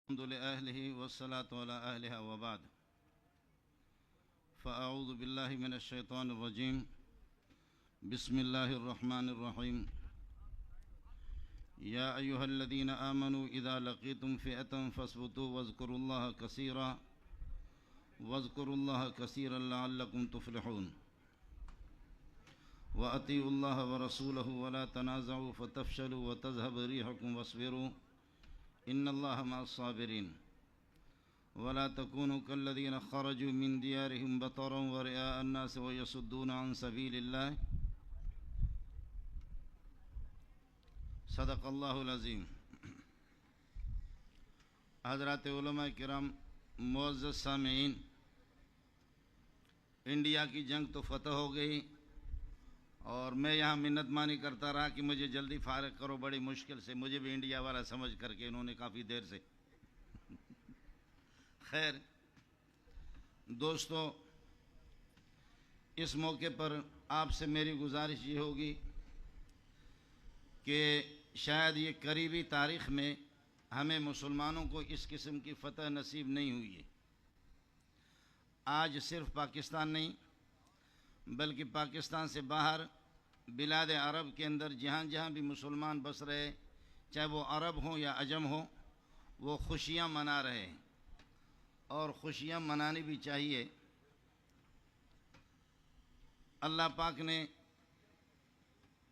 الحمد لأهله والصلاة على أهلها وبعد فأعوذ بالله من الشيطان الرجيم بسم الله الرحمن الرحيم يا أيها الذين آمنوا إذا لقيتم فئة فاثبتوا واذكروا الله كثيرا لعلكم تفلحون وأطيعوا الله ورسوله ولا تنازعوا فتفشلوا وتذهب ريحكم واصبروا إن الله مع الصابرين ولا تكونوا كالذين خرجوا من ديارهم بطرا ورئاء الناس ويصدون عن سبيل الله صدق اللہ العظیم۔ حضرات علماء کرام، معزز سامعین، انڈیا کی جنگ تو فتح ہو گئی اور میں یہاں منت مانی کرتا رہا کہ مجھے جلدی فارغ کرو، بڑی مشکل سے مجھے بھی انڈیا والا سمجھ کر کے انہوں نے کافی دیر سے خیر دوستو، اس موقع پر آپ سے میری گزارش یہ ہوگی کہ شاید یہ قریبی تاریخ میں ہمیں مسلمانوں کو اس قسم کی فتح نصیب نہیں ہوئی ہے۔ آج صرف پاکستان نہیں بلکہ پاکستان سے باہر بلاد عرب کے اندر جہاں جہاں بھی مسلمان بس رہے، چاہے وہ عرب ہوں یا عجم ہوں، وہ خوشیاں منا رہے ہیں اور خوشیاں منانی بھی چاہیے۔ اللہ پاک نے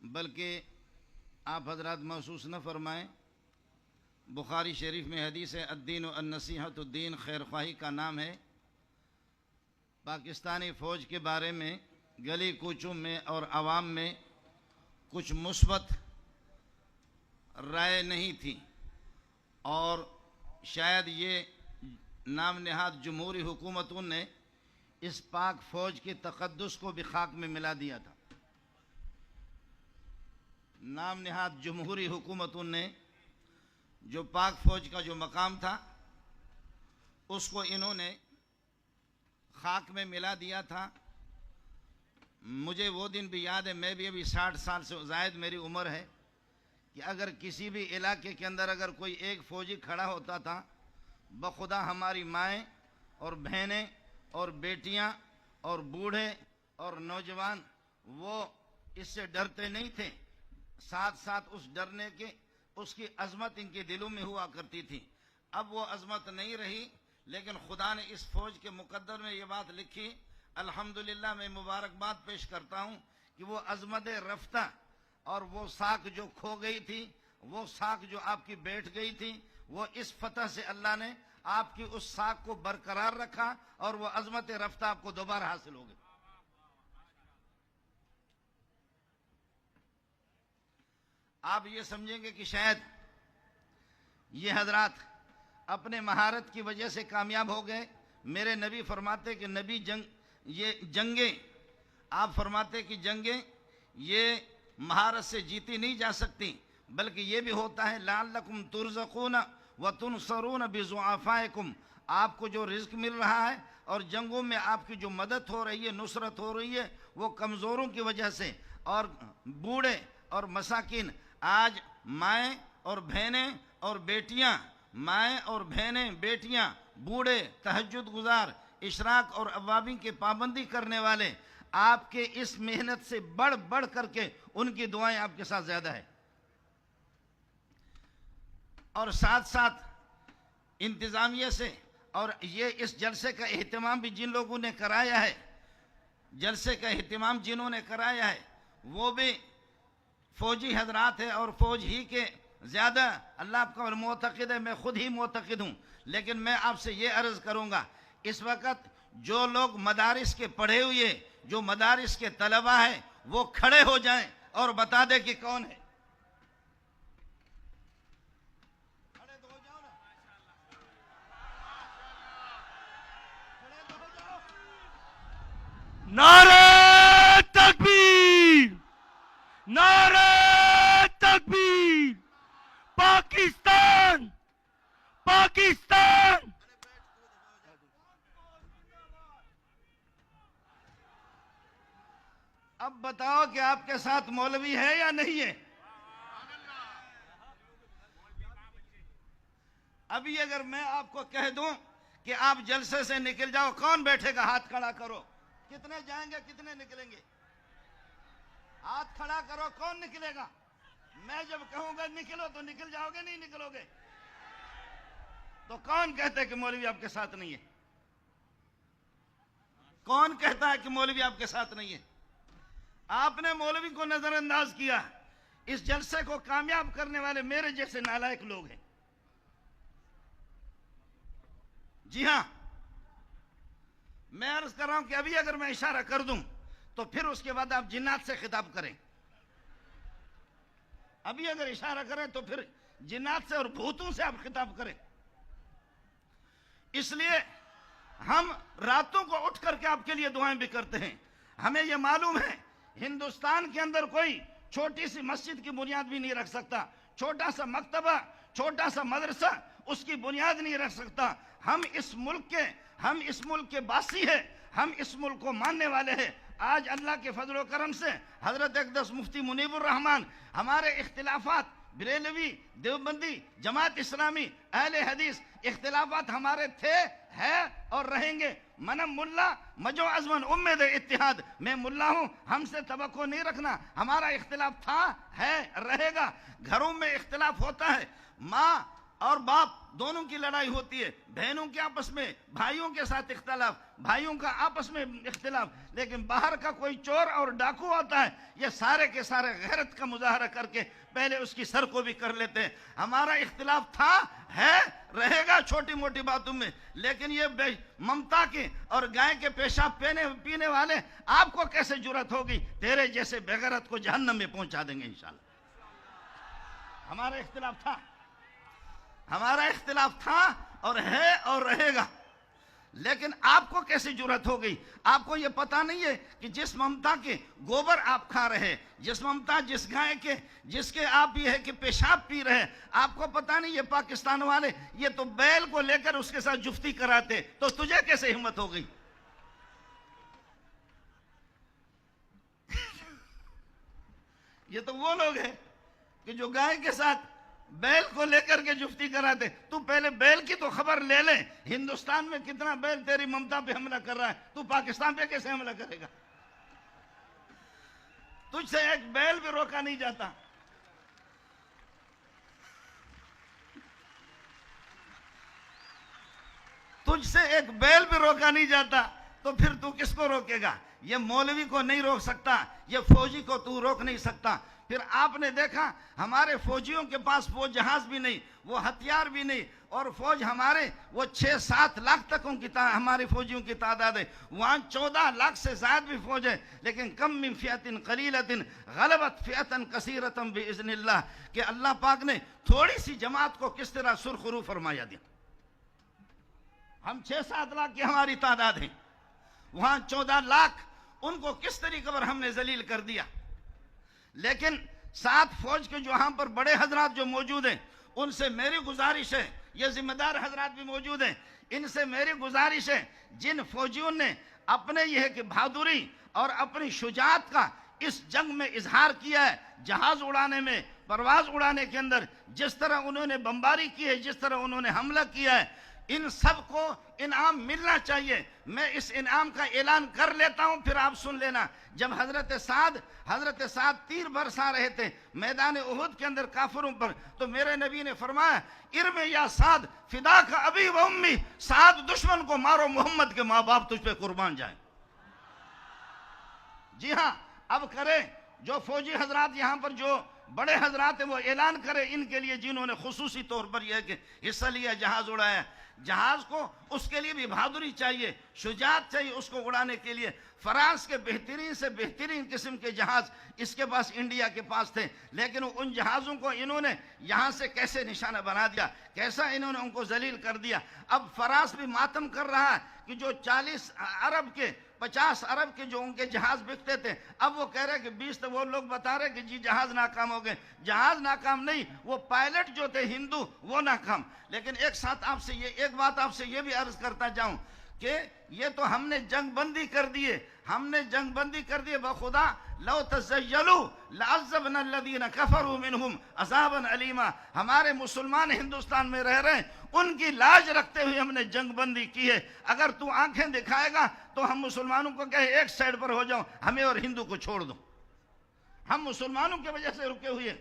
بلکہ آپ حضرات محسوس نہ فرمائیں، بخاری شریف میں حدیث ہے الدین النصیحۃ، الدین خیر خواہی کا نام ہے۔ پاکستانی فوج کے بارے میں گلی کوچوں میں اور عوام میں کچھ مثبت رائے نہیں تھی، اور شاید یہ نام نہاد جمہوری حکومتوں نے اس پاک فوج کے تقدس کو بھی خاک میں ملا دیا تھا۔ نام نہاد جمہوری حکومتوں نے جو پاک فوج کا جو مقام تھا اس کو انہوں نے خاک میں ملا دیا تھا۔ مجھے وہ دن بھی یاد ہے، میں بھی ابھی 60 سال سے زائد میری عمر ہے، کہ اگر کسی بھی علاقے کے اندر اگر کوئی ایک فوجی کھڑا ہوتا تھا، بخدا ہماری مائیں اور بہنیں اور بیٹیاں اور بوڑھے اور نوجوان وہ اس سے ڈرتے نہیں تھے، ساتھ ساتھ اس ڈرنے کے اس کی عظمت ان کے دلوں میں ہوا کرتی تھی۔ اب وہ عظمت نہیں رہی، لیکن خدا نے اس فوج کے مقدر میں یہ بات لکھی۔ الحمدللہ میں مبارکباد پیش کرتا ہوں کہ وہ عظمت رفتہ اور وہ ساکھ جو کھو گئی تھی، وہ ساکھ جو آپ کی بیٹھ گئی تھی، وہ اس فتح سے اللہ نے آپ کی اس ساکھ کو برقرار رکھا اور وہ عظمت رفتہ آپ کو دوبارہ حاصل ہو گئی۔ آپ یہ سمجھیں گے کہ شاید یہ حضرات اپنے مہارت کی وجہ سے کامیاب ہو گئے۔ میرے نبی فرماتے کہ یہ جنگیں، آپ فرماتے کہ جنگیں یہ مہارت سے جیتی نہیں جا سکتی، بلکہ یہ بھی ہوتا ہے لعلکم ترزقون وتنصرون بضعفائکم، آپ کو جو رزق مل رہا ہے اور جنگوں میں آپ کی جو مدد ہو رہی ہے، نصرت ہو رہی ہے، وہ کمزوروں کی وجہ سے۔ اور بوڑھے اور مساکین، آج مائیں اور بہنیں اور بیٹیاں، مائیں اور بہنیں بیٹیاں، بوڑھے، تہجد گزار، اشراق اور اوابین کی پابندی کرنے والے، آپ کے اس محنت سے بڑھ بڑھ کر کے ان کی دعائیں آپ کے ساتھ زیادہ ہے۔ اور ساتھ ساتھ انتظامیہ سے، اور یہ اس جلسے کا اہتمام بھی جن لوگوں نے کرایا ہے، جلسے کا اہتمام جنہوں نے کرایا ہے وہ بھی فوجی حضرات ہیں اور فوج ہی کے زیادہ اللہ آپ کا معتقد ہے، میں خود ہی معتقد ہوں، لیکن میں آپ سے یہ عرض کروں گا، اس وقت جو لوگ مدارس کے پڑھے ہوئے، جو مدارس کے طلبہ ہیں، وہ کھڑے ہو جائیں اور بتا دیں کہ کون ہے۔ کھڑے تو ہو جاؤ نا، کھڑے تو ہو جاؤ۔ نعرہ تکبیر، نعرہ تکبیر، پاکستان، پاکستان۔ اب بتاؤ کہ آپ کے ساتھ مولوی ہے یا نہیں ہے؟ ابھی اگر میں آپ کو کہہ دوں کہ آپ جلسے سے نکل جاؤ، کون بیٹھے گا؟ ہاتھ کھڑا کرو. کتنے جائیں گے، کتنے نکلیں گے؟ ہاتھ کھڑا کرو، کون نکلے گا؟ میں جب کہوں گا نکلو تو نکل جاؤ گے، نہیں نکلو گے؟ تو کون کہتا ہے کہ مولوی آپ کے ساتھ نہیں ہے؟ کون کہتا ہے کہ مولوی آپ کے ساتھ نہیں ہے؟ آپ نے مولوی کو نظر انداز کیا. اس جلسے کو کامیاب کرنے والے میرے جیسے نالائق لوگ ہیں. جی ہاں، میں عرض کر رہا ہوں کہ ابھی اگر میں اشارہ کر دوں تو پھر اس کے بعد آپ جنات سے خطاب کریں. ابھی اگر اشارہ کریں تو پھر جنات سے اور بھوتوں سے آپ خطاب کریں. اس لیے ہم راتوں کو اٹھ کر کے آپ کے لیے دعائیں بھی کرتے ہیں. ہمیں یہ معلوم ہے ہندوستان کے اندر کوئی چھوٹی سی مسجد کی بنیاد بھی نہیں رکھ سکتا، چھوٹا سا مکتبہ، چھوٹا سا مدرسہ اس کی بنیاد نہیں رکھ سکتا. ہم اس ملک کے باسی ہیں، ہم اس ملک کو ماننے والے ہیں. آج اللہ کے فضل و کرم سے حضرت اقدس مفتی منیب الرحمن، ہمارے اختلافات بریلوی، دیوبندی، جماعت اسلامی، اہل حدیث، اختلافات ہمارے تھے، ہے اور رہیں گے. منم ملا مجو ازمن امید اتحاد. میں ملا ہوں، ہم سے توقع نہیں رکھنا. ہمارا اختلاف تھا، ہے، رہے گا. گھروں میں اختلاف ہوتا ہے، ماں اور باپ دونوں کی لڑائی ہوتی ہے، بہنوں کے آپس میں، بھائیوں کے ساتھ اختلاف، بھائیوں کا آپس میں اختلاف. لیکن باہر کا کوئی چور اور ڈاکو آتا ہے، یہ سارے کے سارے غیرت کا مظاہرہ کر کے پہلے اس کی سر کو بھی کر لیتے ہیں. ہمارا اختلاف تھا، ہے، رہے گا چھوٹی موٹی باتوں میں. لیکن یہ ممتا کے اور گائے کے پیشاب پینے والے آپ کو کیسے جرأت ہوگی؟ تیرے جیسے بغیرت کو جہنم میں پہنچا دیں گے انشاءاللہ. ہمارا اختلاف تھا اور ہے اور رہے گا. لیکن آپ کو کیسے جرأت ہو گئی؟ آپ کو یہ پتا نہیں ہے کہ جس ممتا کے گوبر آپ کھا رہے، جس ممتا جس گائے کے جس کے آپ یہ ہے کہ پیشاب پی رہے، آپ کو پتا نہیں یہ پاکستان والے یہ تو بیل کو لے کر اس کے ساتھ جفتی کراتے، تو تجھے کیسے ہمت ہو گئی؟ یہ تو وہ لوگ ہیں کہ جو گائے کے ساتھ بیل کو لے کر کے جفتی کراتے. تو پہلے بیل کی تو خبر لے لے. ہندوستان میں کتنا بیل تیری ممتا پہ حملہ کر رہا ہے، تو پاکستان پہ کیسے حملہ کرے گا؟ تجھ سے ایک بیل بھی روکا نہیں جاتا. تجھ سے ایک بیل بھی روکا نہیں جاتا تو پھر تو کس کو روکے گا؟ یہ مولوی کو نہیں روک سکتا، یہ فوجی کو تو روک نہیں سکتا. پھر آپ نے دیکھا ہمارے فوجیوں کے پاس فوج جہاز بھی نہیں، وہ ہتھیار بھی نہیں، اور فوج ہمارے وہ 6-7 لاکھ تک ہماری فوجیوں کی تعداد ہے. وہاں 14 لاکھ سے زائد بھی فوج ہے. لیکن کم من فئۃ قلیلۃ غلبت فئۃ کثیرۃ باذن اللہ، کہ اللہ پاک نے تھوڑی سی جماعت کو کس طرح سرخرو فرمایا دیا. ہم 6-7 لاکھ کی ہماری تعداد ہے، وہاں 14 لاکھ ان کو کس طریقے پر ہم نے ذلیل کر دیا. لیکن ساتھ فوج کے جو یہاں پر بڑے حضرات جو موجود ہیں، ان سے میری گزارش ہے، یہ ذمہ دار حضرات بھی موجود ہیں، ان سے میری گزارش ہے، جن فوجیوں نے اپنے یہ ہے کہ بہادری اور اپنی شجاعت کا اس جنگ میں اظہار کیا ہے، جہاز اڑانے میں، پرواز اڑانے کے اندر جس طرح انہوں نے بمباری کی ہے، جس طرح انہوں نے حملہ کیا ہے، ان سب کو انعام ملنا چاہیے. میں اس انعام کا اعلان کر لیتا ہوں، پھر آپ سن لینا. جب حضرت سعد تیر برسا رہے تھے میدان احد کے اندر کافروں پر، تو میرے نبی نے فرمایا ارم یا سعد فدا کا ابی و امی، سعد دشمن کو مارو، محمد کے ماں باپ تجھ پہ قربان جائیں. جی ہاں، اب کرے جو فوجی حضرات یہاں پر جو بڑے حضرات ہیں وہ اعلان کرے ان کے لیے جنہوں نے خصوصی طور پر یہ کہ حصہ لیا، جہاز اڑایا. جہاز کو اس کے لیے بھی بہادری چاہیے، شجاعت چاہیے اس کو اڑانے کے لیے. فرانس کے بہترین سے بہترین قسم کے جہاز اس کے پاس انڈیا کے پاس تھے، لیکن ان جہازوں کو انہوں نے یہاں سے کیسے نشانہ بنا دیا، کیسا انہوں نے ان کو ذلیل کر دیا. اب فرانس بھی ماتم کر رہا ہے کہ جو 40 ارب کے 50 ارب کے جو ان کے جہاز بکتے تھے، اب وہ کہہ رہے کہ 20 تو وہ لوگ بتا رہے کہ جی جہاز ناکام ہو گئے. جہاز ناکام نہیں، وہ پائلٹ جو تھے ہندو وہ ناکام. لیکن ایک بات آپ سے یہ بھی عرض کرتا جاؤں کہ یہ تو ہم نے جنگ بندی کر دیے، ہم نے جنگ بندی کر دیے، بخدا لو تزیلوا لعذبنا الذین کفروا منہم عذابا علیما، ہمارے مسلمان ہندوستان میں رہ رہے ہیں، ان کی لاج رکھتے ہوئے ہم نے جنگ بندی کی ہے۔ اگر تو آنکھیں دکھائے گا تو ہم مسلمانوں کو کہے ایک سائڈ پر ہو جاؤ، ہمیں اور ہندو کو چھوڑ دو، ہم مسلمانوں کی وجہ سے رکے ہوئے،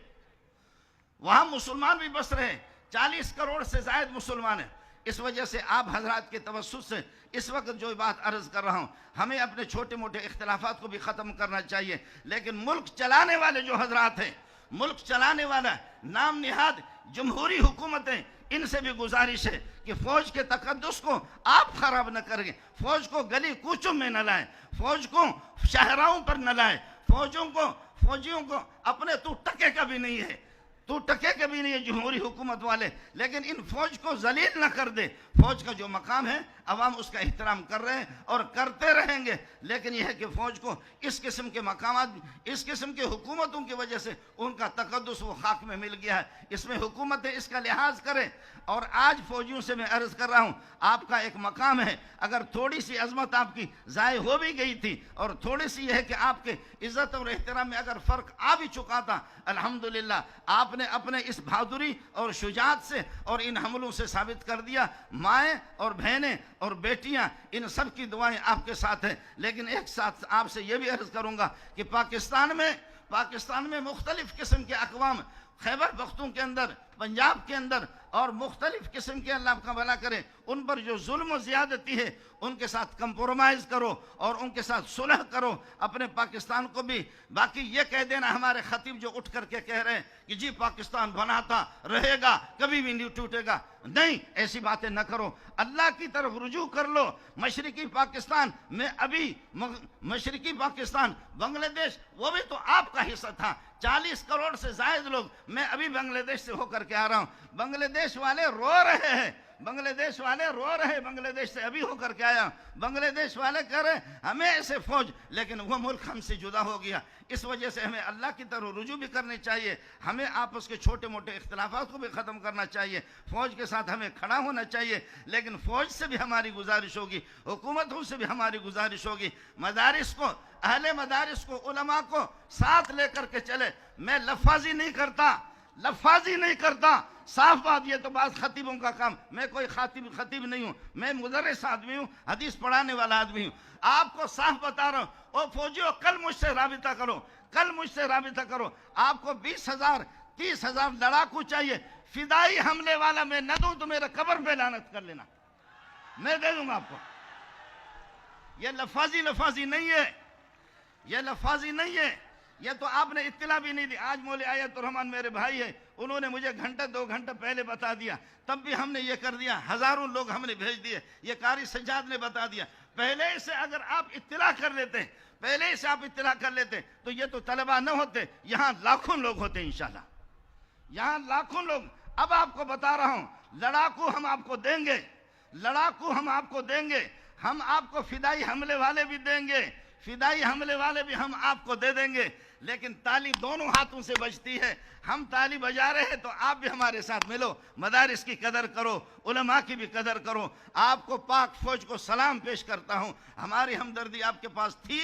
وہاں مسلمان بھی بس رہے، 40 کروڑ سے زائد مسلمان ہیں۔ اس وجہ سے آپ حضرات کے توسط سے اس وقت جو بات عرض کر رہا ہوں، ہمیں اپنے چھوٹے موٹے اختلافات کو بھی ختم کرنا چاہیے، لیکن ملک چلانے والے جو حضرات ہیں، ملک چلانے والا نام نہاد جمہوری حکومتیں، ان سے بھی گزارش ہے کہ فوج کے تقدس کو آپ خراب نہ کریں، فوج کو گلی کوچوں میں نہ لائیں، فوج کو شہراؤں پر نہ لائیں، فوجیوں کو اپنے تو ٹکے کا بھی نہیں ہے، تو ٹکے کے بھی نہیں ہے جمہوری حکومت والے، لیکن ان فوج کو ذلیل نہ کر دے۔ فوج کا جو مقام ہے عوام اس کا احترام کر رہے ہیں اور کرتے رہیں گے، لیکن یہ ہے کہ فوج کو اس قسم کے مقامات، اس قسم کے حکومتوں کی وجہ سے ان کا تقدس وہ خاک میں مل گیا ہے، اس میں حکومتیں اس کا لحاظ کریں۔ اور آج فوجیوں سے میں عرض کر رہا ہوں، آپ کا ایک مقام ہے، اگر تھوڑی سی عظمت آپ کی ضائع ہو بھی گئی تھی اور تھوڑی سی یہ ہے کہ آپ کے عزت اور احترام میں اگر فرق آ بھی چکا تھا، الحمدللہ آپ نے اپنے اس بہادری اور شجاعت سے اور ان حملوں سے ثابت کر دیا۔ مائیں اور بہنیں اور بیٹیاں، ان سب کی دعائیں آپ کے ساتھ ہیں، لیکن ایک ساتھ آپ سے یہ بھی عرض کروں گا کہ پاکستان میں مختلف قسم کے اقوام، خیبر پختون کے اندر، پنجاب کے اندر اور مختلف قسم کے، اللہ کا بھلا کرے، ان پر جو ظلم و زیادتی ہے ان کے ساتھ کمپرومائز کرو اور ان کے ساتھ صلح کرو، اپنے پاکستان کو بھی۔ باقی یہ کہہ دینا ہمارے خطیب جو اٹھ کر کے کہہ رہے ہیں کہ جی پاکستان بناتا رہے گا، کبھی بھی نہیں ٹوٹے گا، نہیں، ایسی باتیں نہ کرو، اللہ کی طرف رجوع کر لو۔ مشرقی پاکستان میں ابھی مشرقی پاکستان، بنگلہ دیش، وہ بھی تو آپ کا حصہ تھا، 40 کروڑ سے زائد لوگ، میں ابھی بنگلہ دیش سے ہو کر کے آ رہا ہوں، بنگلہ دیش والے رو رہے ہیں، بنگلہ دیش والے رو رہے ہیں، بنگلہ دیش سے ابھی ہو کر کے آیا، بنگلہ دیش والے کہہ رہے ہیں ہمیں ایسے فوج، لیکن وہ ملک ہم سے جدا ہو گیا۔ اس وجہ سے ہمیں اللہ کی طرف رجوع بھی کرنی چاہیے، ہمیں آپس کے چھوٹے موٹے اختلافات کو بھی ختم کرنا چاہیے، فوج کے ساتھ ہمیں کھڑا ہونا چاہیے، لیکن فوج سے بھی ہماری گزارش ہوگی، حکومتوں سے بھی ہماری گزارش ہوگی، مدارس کو، اہل مدارس کو، علماء کو ساتھ لے کر کے چلے۔ میں لفاظی نہیں کرتا، صاف بات، یہ تو بات خطیبوں کا کام، میں کوئی خطیب نہیں ہوں، میں مدرس آدمی ہوں، حدیث پڑھانے والا آدمی ہوں، آپ کو صاف بتا رہا ہوں، او فوجیوں کل مجھ سے رابطہ کرو، آپ کو 20,000 30,000 لڑاکو چاہیے، فدائی حملے والا میں نہ دوں تو میرے قبر پہ لعنت کر لینا، میں دے دوں گا آپ کو۔ یہ لفاظی نہیں ہے، یہ تو آپ نے اطلاع بھی نہیں دی۔ آج مولوی آیت الرحمن میرے بھائی ہیں، انہوں نے مجھے گھنٹہ 2 گھنٹہ پہلے بتا دیا، تب بھی ہم نے یہ کر دیا، ہزاروں لوگ ہم نے بھیج دیے، یہ قاری سجاد نے بتا دیا۔ پہلے سے اگر آپ اطلاع کر لیتے تو یہ تو طلبہ نہ ہوتے، یہاں لاکھوں لوگ ہوتے انشاءاللہ، یہاں لاکھوں لوگ۔ اب آپ کو بتا رہا ہوں، لڑاکو ہم آپ کو دیں گے، ہم آپ کو فدائی حملے والے بھی دیں گے، ہم آپ کو دے دیں گے، لیکن تالی دونوں ہاتھوں سے بجتی ہے، ہم تالی بجا رہے ہیں تو آپ بھی ہمارے ساتھ ملو، مدارس کی قدر کرو، علماء کی بھی قدر کرو۔ آپ کو پاک فوج کو سلام پیش کرتا ہوں، ہماری ہمدردی آپ کے پاس تھی،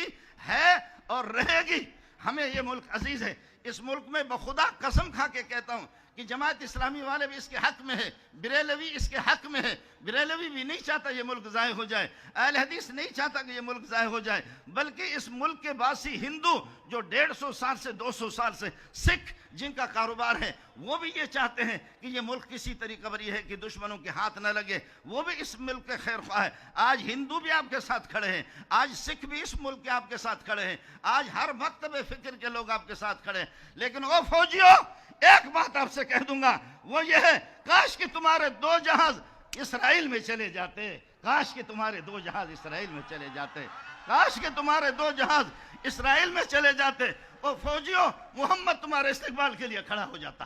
ہے اور رہے گی۔ ہمیں یہ ملک عزیز ہے، اس ملک میں بخدا قسم کھا کے کہتا ہوں کہ جماعت اسلامی والے بھی اس کے حق میں ہے، بریلوی اس کے حق میں ہے، بریلوی بھی نہیں چاہتا یہ ملک ضائع ہو جائے، اہل حدیث نہیں چاہتا کہ یہ ملک ضائع ہو جائے، بلکہ اس ملک کے باسی ہندو جو 150 سال سے 200 سال سے، سکھ جن کا کاروبار ہے، وہ بھی یہ چاہتے ہیں کہ یہ ملک کسی طریقہ پر یہ ہے کہ دشمنوں کے ہاتھ نہ لگے، وہ بھی اس ملک کے خیر خواہ ہے۔ آج ہندو بھی آپ کے ساتھ کھڑے ہیں، آج سکھ بھی اس ملک کے آپ کے ساتھ کھڑے ہیں، آج ہر مکتب فکر کے لوگ آپ کے ساتھ کھڑے ہیں، لیکن او فوجیوں، ایک بات آپ سے کہہ دوں گا، وہ یہ ہے، کاش کہ تمہارے 2 جہاز اسرائیل میں چلے جاتے، کاش کہ تمہارے 2 جہاز اسرائیل میں چلے جاتے، کاش کہ تمہارے 2 جہاز اسرائیل میں چلے جاتے، اور فوجیوں محمد تمہارے استقبال کے لیے کھڑا ہو جاتا۔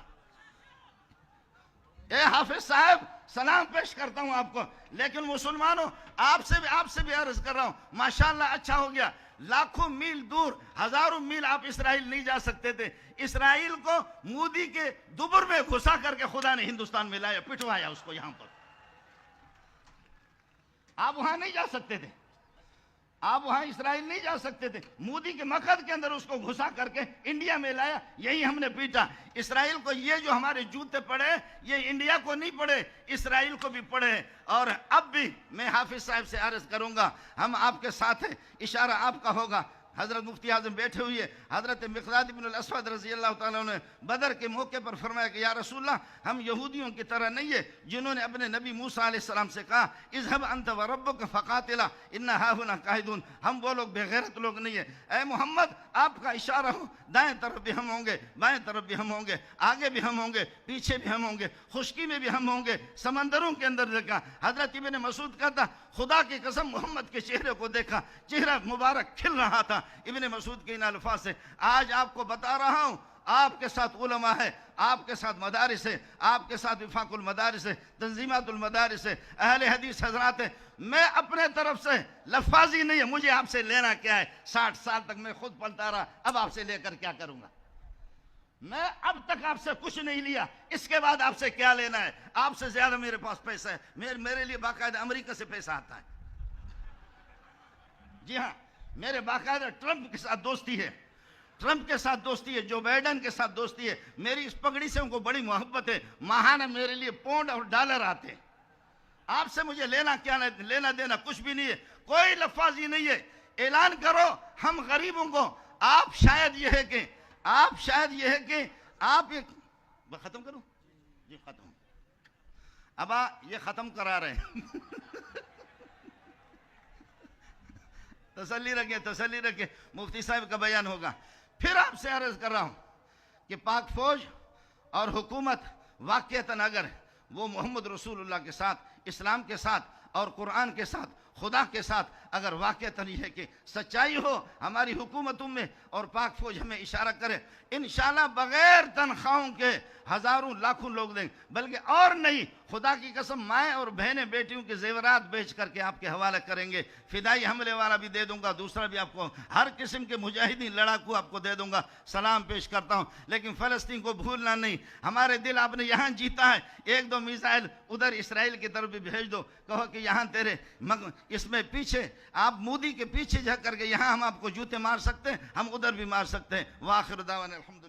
اے حافظ صاحب، سلام پیش کرتا ہوں آپ کو، لیکن مسلمانوں، آپ سے بھی عرض کر رہا ہوں، ماشاءاللہ اچھا ہو گیا، لاکھوں میل دور، ہزاروں میل آپ اسرائیل نہیں جا سکتے تھے، اسرائیل کو مودی کے دبر میں گھسا کر کے خدا نے ہندوستان میں لایا، پٹوایا اس کو یہاں پر۔ آپ وہاں نہیں جا سکتے تھے، آپ وہاں اسرائیل نہیں جا سکتے تھے، مودی کے مقد کے اندر اس کو گھسا کر کے انڈیا میں لایا، یہی ہم نے پیٹا۔ اسرائیل کو یہ جو ہمارے جوتے پڑے یہ انڈیا کو نہیں پڑے، اسرائیل کو بھی پڑے۔ اور اب بھی میں حافظ صاحب سے عرض کروں گا، ہم آپ کے ساتھ ہیں، اشارہ آپ کا ہوگا۔ حضرت مفتی اعظم بیٹھے ہوئے، حضرت مقداد بن الاسود رضی اللہ تعالیٰ نے بدر کے موقع پر فرمایا کہ یا رسول اللہ، ہم یہودیوں کی طرح نہیں ہے جنہوں نے اپنے نبی موسیٰ علیہ السلام سے کہا اذهب انت وربک فقاتلا ان هاهنا قاعدون، ہم وہ لوگ بے غیرت لوگ نہیں ہیں۔ اے محمد آپ کا اشارہ ہو، دائیں طرف بھی ہم ہوں گے، بائیں طرف بھی ہم ہوں گے، آگے بھی ہم ہوں گے، پیچھے بھی ہم ہوں گے، خشکی میں بھی ہم ہوں گے، سمندروں کے اندر دیکھا۔ حضرت ابن مسعود کہتا خدا کی قسم محمد کے چہرے کو دیکھا، چہرہ مبارک کھل رہا تھا۔ ابن مسعود کے ان الفاظ سے آج آپ کو بتا رہا ہوں، آپ کے ساتھ علماء ہے، آپ کے ساتھ مدارس ہے، آپ کے ساتھ وفاق المدارس ہے، تنظیمات المدارس ہے، اہل حدیث حضرات ہے۔ میں اپنے طرف سے لفاظی نہیں ہے، مجھے آپ سے لینا کیا ہے؟ 60 سال تک میں خود پلتا رہا، اب آپ سے لے کر کیا کروں گا؟ میں اب تک آپ سے کچھ نہیں لیا، اس کے بعد آپ سے کیا لینا ہے؟ آپ سے زیادہ میرے پاس پیسہ ہے، میرے لیے باقاعدہ امریکہ سے پیسہ آتا ہے۔ جی ہاں، میرے باقاعدہ ٹرمپ کے ساتھ دوستی ہے، ٹرمپ کے ساتھ دوستی ہے، جو بائیڈن کے ساتھ دوستی ہے۔ میری اس پگڑی سے ان کو بڑی محبت ہے، ماہانہ میرے لیے پونڈ اور ڈالر آتے ہیں۔ آپ سے مجھے لینا دینا کچھ بھی نہیں ہے، کوئی لفاظی نہیں ہے۔ اعلان کرو ہم غریبوں کو، آپ شاید یہ ہے کہ آپ ایک ختم کروں جی، ختم ابا یہ ختم کرا رہے ہیں تسلی رکھیں، مفتی صاحب کا بیان ہوگا۔ پھر آپ سے عرض کر رہا ہوں کہ پاک فوج اور حکومت واقعتاً اگر وہ محمد رسول اللہ کے ساتھ، اسلام کے ساتھ اور قرآن کے ساتھ، خدا کے ساتھ اگر واقعتاً یہ ہے کہ سچائی ہو ہماری حکومتوں میں اور پاک فوج ہمیں اشارہ کرے، انشاءاللہ بغیر تنخواہوں کے ہزاروں لاکھوں لوگ دیں گے، بلکہ اور نہیں، خدا کی قسم مائیں اور بہنیں بیٹیوں کے زیورات بیچ کر کے آپ کے حوالے کریں گے۔ فدائی حملے والا بھی دے دوں گا، دوسرا بھی آپ کو، ہر قسم کے مجاہدین لڑاکو آپ کو دے دوں گا۔ سلام پیش کرتا ہوں، لیکن فلسطین کو بھولنا نہیں۔ ہمارے دل آپ نے یہاں جیتا ہے، 1-2 میزائل ادھر اسرائیل کی طرف بھی بھیج دو، کہو کہ یہاں تیرے اس میں پیچھے آپ مودی کے پیچھے جا کر کے یہاں ہم آپ کو جوتے مار سکتے ہیں، ہم ادھر بھی مار سکتے ہیں۔ وآخر دعوانا الحمد